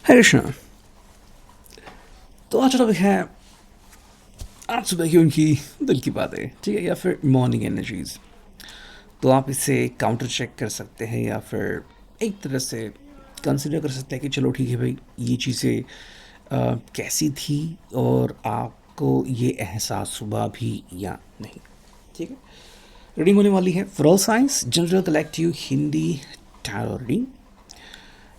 हरे कृष्णा। तो आज टॉपिक है आज सुबह की उनकी दिल की बातें, ठीक है, या फिर मॉर्निंग एनर्जीज। तो आप इसे काउंटर चेक कर सकते हैं या फिर एक तरह से कंसिडर कर सकते हैं कि चलो ठीक है भाई, ये चीज़ें कैसी थी और आपको ये एहसास हुआ भी या नहीं। ठीक है, रीडिंग होने वाली है for all science general collective Hindi tarot reading.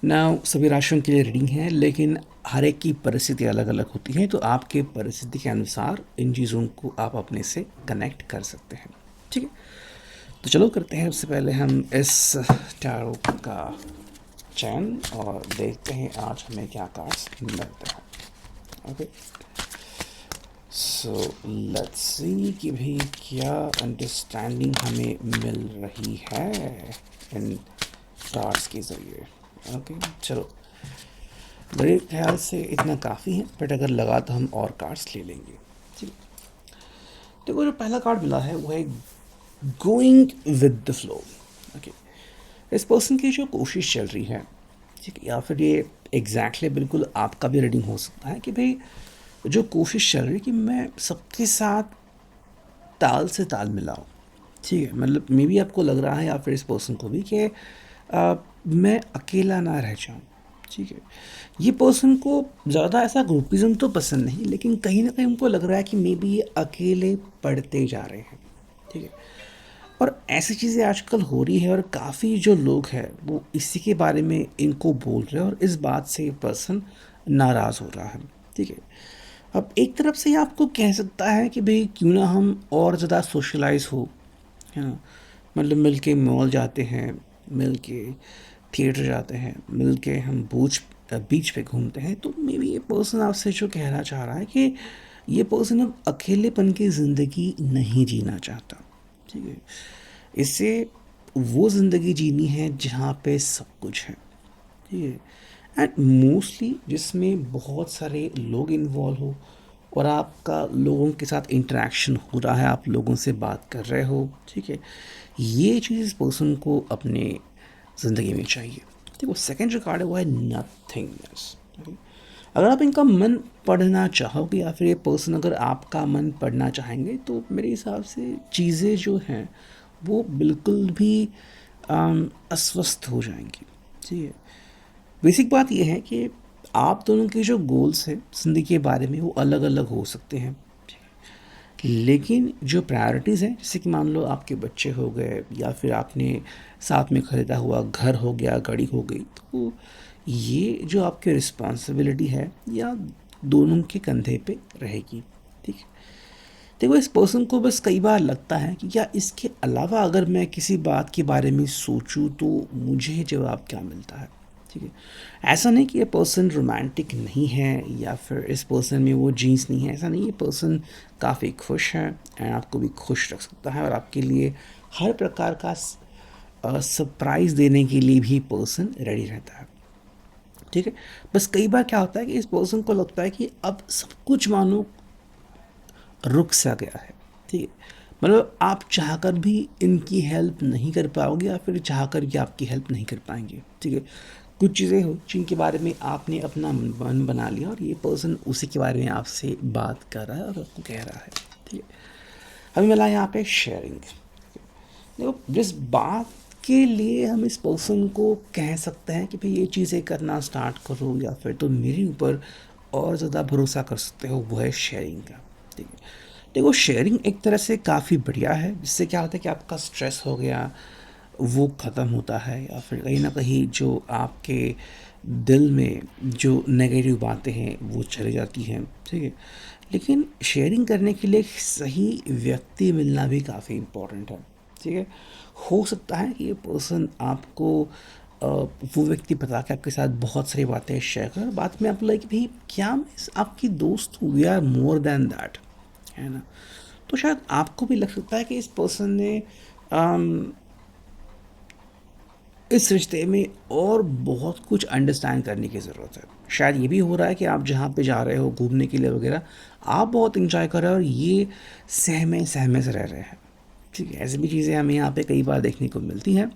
ना सभी राशियों के लिए रीडिंग है, लेकिन हर एक की परिस्थिति अलग अलग होती है, तो आपके परिस्थिति के अनुसार इन चीज़ों को आप अपने से कनेक्ट कर सकते हैं। ठीक है, तो चलो करते हैं। उससे पहले हम इस टैरो का चयन और देखते हैं आज हमें क्या कार्ड्स मिलते हैं। ओके, सो लेट्स सी कि भाई क्या अंडरस्टैंडिंग हमें मिल रही है इन कार्ड्स के ज़रिए। ओके, चलो, मेरे ख्याल से इतना काफ़ी है, बट अगर लगा तो हम और कार्ड्स ले लेंगे। ठीक है, देखो जो पहला कार्ड मिला है वो है going with the flow. Okay, इस पर्सन की जो कोशिश चल रही है, ठीक है, या फिर ये एग्जैक्टली बिल्कुल आपका भी रीडिंग हो सकता है कि भाई जो कोशिश चल रही है कि मैं सबके साथ ताल से ताल मिलाऊं। ठीक है, मतलब मे बी आपको लग रहा है या फिर इस पर्सन को भी कि मैं अकेला ना रह जाऊं। ठीक है, ये पर्सन को ज़्यादा ऐसा ग्रुपिज्म तो पसंद नहीं, लेकिन कहीं ना कहीं उनको लग रहा है कि मे बी ये अकेले पढ़ते जा रहे हैं। ठीक है, और ऐसी चीज़ें आजकल हो रही है और काफ़ी जो लोग हैं वो इसी के बारे में इनको बोल रहे हैं और इस बात से ये पर्सन नाराज़ हो रहा है। ठीक है, अब एक तरफ से ये आपको कह सकता है कि भाई क्यों ना हम और ज़्यादा सोशलाइज हो, है ना, मतलब मिल के मॉल जाते हैं, मिल के थिएटर जाते हैं, मिल के हम बीच पे घूमते हैं। तो मे बी ये पर्सन आपसे जो कहना चाह रहा है कि ये पर्सन अब अकेलेपन की ज़िंदगी नहीं जीना चाहता। ठीक है, इसे वो ज़िंदगी जीनी है जहाँ पे सब कुछ है। ठीक है, एंड मोस्टली जिसमें बहुत सारे लोग इन्वॉल्व हो और आपका लोगों के साथ इंटरेक्शन हो रहा है, आप लोगों से बात कर रहे हो। ठीक है, ये चीज़ इस पर्सन को अपने ज़िंदगी में चाहिए। देखो सेकंड जो कार्ड है वो है नथिंगनेस। अगर आप इनका मन पढ़ना चाहोगे या फिर ये पर्सन अगर आपका मन पढ़ना चाहेंगे, तो मेरे हिसाब से चीज़ें जो हैं वो बिल्कुल भी अस्वस्थ हो जाएंगी। ठीक है, बेसिक बात यह है कि आप दोनों के जो गोल्स हैं ज़िंदगी के बारे में वो अलग अलग हो सकते हैं, लेकिन जो प्रायोरिटीज़ हैं, जैसे कि मान लो आपके बच्चे हो गए या फिर आपने साथ में ख़रीदा हुआ घर हो गया, गाड़ी हो गई, तो ये जो आपकी रिस्पॉन्सिबिलिटी है या दोनों के कंधे पे रहेगी। ठीक है, देखो इस पर्सन को बस कई बार लगता है कि क्या इसके अलावा अगर मैं किसी बात के बारे में सोचूं तो मुझे जवाब क्या मिलता है। ठीक है, ऐसा नहीं कि ये पर्सन रोमांटिक नहीं है या फिर इस पर्सन में वो जीन्स नहीं है, ऐसा नहीं। ये पर्सन काफ़ी खुश है एंड आपको भी खुश रख सकता है और आपके लिए हर प्रकार का सरप्राइज़ देने के लिए भी पर्सन रेडी रहता है। ठीक है, बस कई बार क्या होता है कि इस पर्सन को लगता है कि अब सब कुछ मानो रुक सा गया है। ठीक है, मतलब आप चाहकर भी इनकी हेल्प नहीं कर पाओगे या फिर चाहकर भी आपकी हेल्प नहीं कर पाएंगे। ठीक है, कुछ चीज़ें हो जिनके बारे में आपने अपना मन बना लिया और ये पर्सन उसी के बारे में आपसे बात कर रहा है और आपको कह रहा है। ठीक है, हमें मिला यहाँ पे शेयरिंग। देखो जिस बात के लिए हम इस पर्सन को कह सकते हैं कि भाई ये चीज़ें करना स्टार्ट करो या फिर तुम मेरे ऊपर और ज़्यादा भरोसा कर सकते हो, वो है शेयरिंग का। ठीक है, देखो शेयरिंग एक तरह से काफ़ी बढ़िया है, जिससे क्या होता है कि आपका स्ट्रेस हो गया वो ख़त्म होता है या फिर कहीं ना कहीं जो आपके दिल में जो नेगेटिव बातें हैं वो चली जाती हैं। ठीक है, लेकिन शेयरिंग करने के लिए एक सही व्यक्ति मिलना भी काफ़ी इम्पोर्टेंट है। ठीक है, हो सकता है कि ये पर्सन आपको वो व्यक्ति बता के आपके साथ बहुत सारी बातें शेयर कर, बाद में आपको लगे कि भाई क्या मैं आपकी दोस्त हूँ, we are more than that, है ना। तो शायद आपको भी लग सकता है कि इस पर्सन ने इस रिश्ते में और बहुत अंडरस्टैंड अंडरस्टैंड करने की ज़रूरत है। शायद ये भी हो रहा है कि आप जहाँ पे जा रहे हो घूमने के लिए वगैरह, आप बहुत इंजॉय कर रहे हो और ये सहमे सहमे से रह रहे हैं। ठीक है, ऐसी भी चीज़ें हमें यहाँ पे कई बार देखने को मिलती हैं।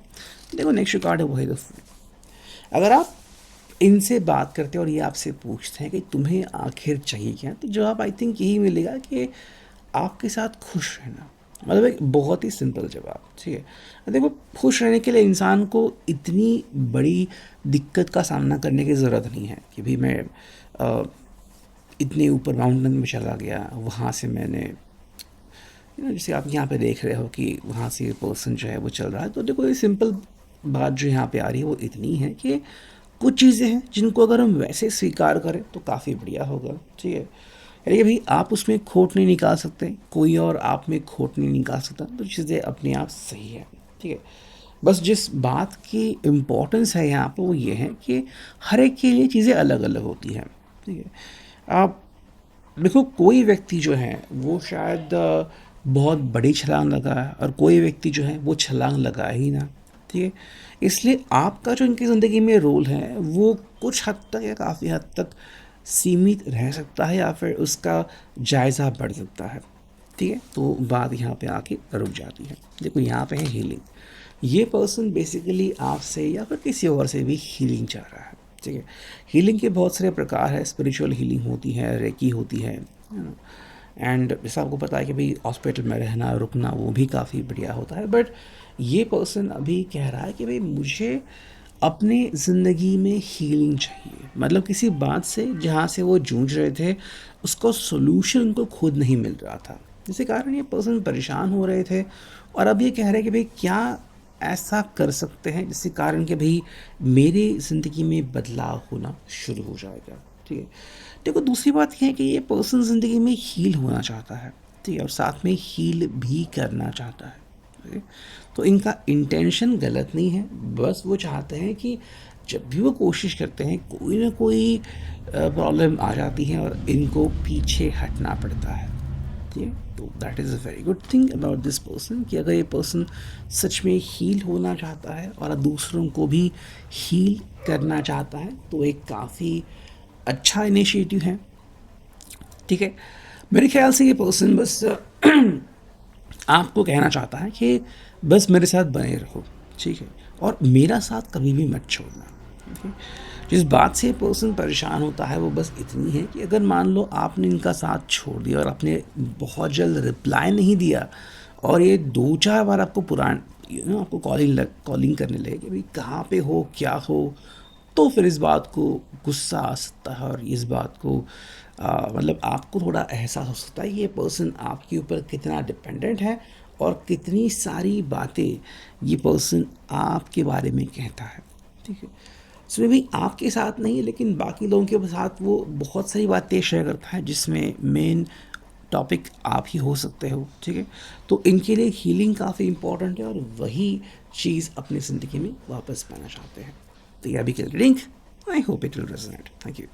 देखो नेक्स्ट कार्ड है वो है द फूल। अगर आप इनसे बात करते हैं और ये आपसे पूछते हैं कि तुम्हें आखिर चाहिए क्या, तो जवाब आई थिंक यही मिलेगा कि आपके साथ खुश रहना। मतलब एक बहुत ही सिंपल जवाब, ठीक है। देखो, खुश रहने के लिए इंसान को इतनी बड़ी दिक्कत का सामना करने की ज़रूरत नहीं है कि भाई मैं अ, इतने ऊपर माउंटेन में चला गया, वहाँ से मैंने जैसे आप यहाँ पे देख रहे हो कि वहाँ से पर्सन जो है वो चल रहा है। तो देखो, ये सिंपल बात जो यहाँ पे आ रही है वो इतनी है कि कुछ चीज़ें हैं जिनको अगर हम वैसे स्वीकार करें तो काफ़ी बढ़िया होगा, ठीक है। यानी कि भाई आप उसमें खोट नहीं निकाल सकते, कोई और आप में खोट नहीं निकाल सकता, तो चीज़ें अपने आप सही है, ठीक है। बस जिस बात की इम्पोर्टेंस है यहाँ पर वो ये है कि हर एक के लिए चीज़ें अलग अलग होती हैं, ठीक है। आप देखो, कोई व्यक्ति जो है वो शायद बहुत बड़ी छलांग लगाए और कोई व्यक्ति जो है वो छलांग लगाए ही ना, ठीक है। इसलिए आपका जो इनकी ज़िंदगी में रोल है वो कुछ हद तक या काफ़ी हद तक सीमित रह सकता है या फिर उसका जायज़ा बढ़ सकता है, ठीक है। तो बात यहाँ पे आके रुक जाती है। देखो, यहाँ पे है हीलिंग। ये पर्सन बेसिकली आपसे या फिर किसी और से भी हीलिंग चाह रहा है, ठीक है। हीलिंग के बहुत सारे प्रकार है, स्पिरिचुअल हीलिंग होती है, रेकी होती है ना। एंड जैसा आपको पता है कि भाई हॉस्पिटल में रहना रुकना वो भी काफ़ी बढ़िया होता है। बट ये पर्सन अभी कह रहा है कि भाई मुझे अपने ज़िंदगी में हीलिंग चाहिए, मतलब किसी बात से जहाँ से वो जूझ रहे थे उसका सोल्यूशन उनको खुद नहीं मिल रहा था, जिसके कारण ये पर्सन परेशान हो रहे थे। और अब ये कह रहे हैं कि भाई क्या ऐसा कर सकते हैं जिसके कारण कि भाई मेरी ज़िंदगी में बदलाव होना शुरू हो जाएगा, ठीक है। देखो, दूसरी बात यह है कि ये पर्सन ज़िंदगी में हील होना चाहता है, ठीक है, और साथ में हील भी करना चाहता है, ठीक है? तो इनका इंटेंशन गलत नहीं है, बस वो चाहते हैं कि जब भी वो कोशिश करते हैं कोई ना कोई प्रॉब्लम आ जाती है और इनको पीछे हटना पड़ता है, ठीक है। तो that is a very good thing about this person कि अगर ये पर्सन सच में हील होना चाहता है और दूसरों को भी हील करना चाहता है तो एक काफ़ी अच्छा इनिशिएटिव है, ठीक है। मेरे ख्याल से ये पर्सन बस आपको कहना चाहता है कि बस मेरे साथ बने रहो, ठीक है, और मेरा साथ कभी भी मत छोड़ना, ठीक है। जिस बात से पर्सन परेशान होता है वो बस इतनी है कि अगर मान लो आपने इनका साथ छोड़ दिया और आपने बहुत जल्द रिप्लाई नहीं दिया और ये 2-4 बार आपको आपको कॉलिंग करने लगे कि भाई कहाँ पे हो, क्या हो, तो फिर इस बात को गुस्सा आ सकता है और इस बात को मतलब आपको थोड़ा एहसास हो सकता है कि ये पर्सन आपके ऊपर कितना डिपेंडेंट है और कितनी सारी बातें ये पर्सन आपके बारे में कहता है, ठीक है। सो भी आपके साथ नहीं लेकिन बाकी लोगों के साथ वो बहुत सारी बातें शेयर करता है जिसमें मेन टॉपिक आप ही हो सकते हो, ठीक है। तो इनके लिए हीलिंग काफ़ी इंपॉर्टेंट है और वही चीज़ अपनी ज़िंदगी में वापस पाना चाहते हैं। तो यह भी link, I hope it will resonate. Thank you.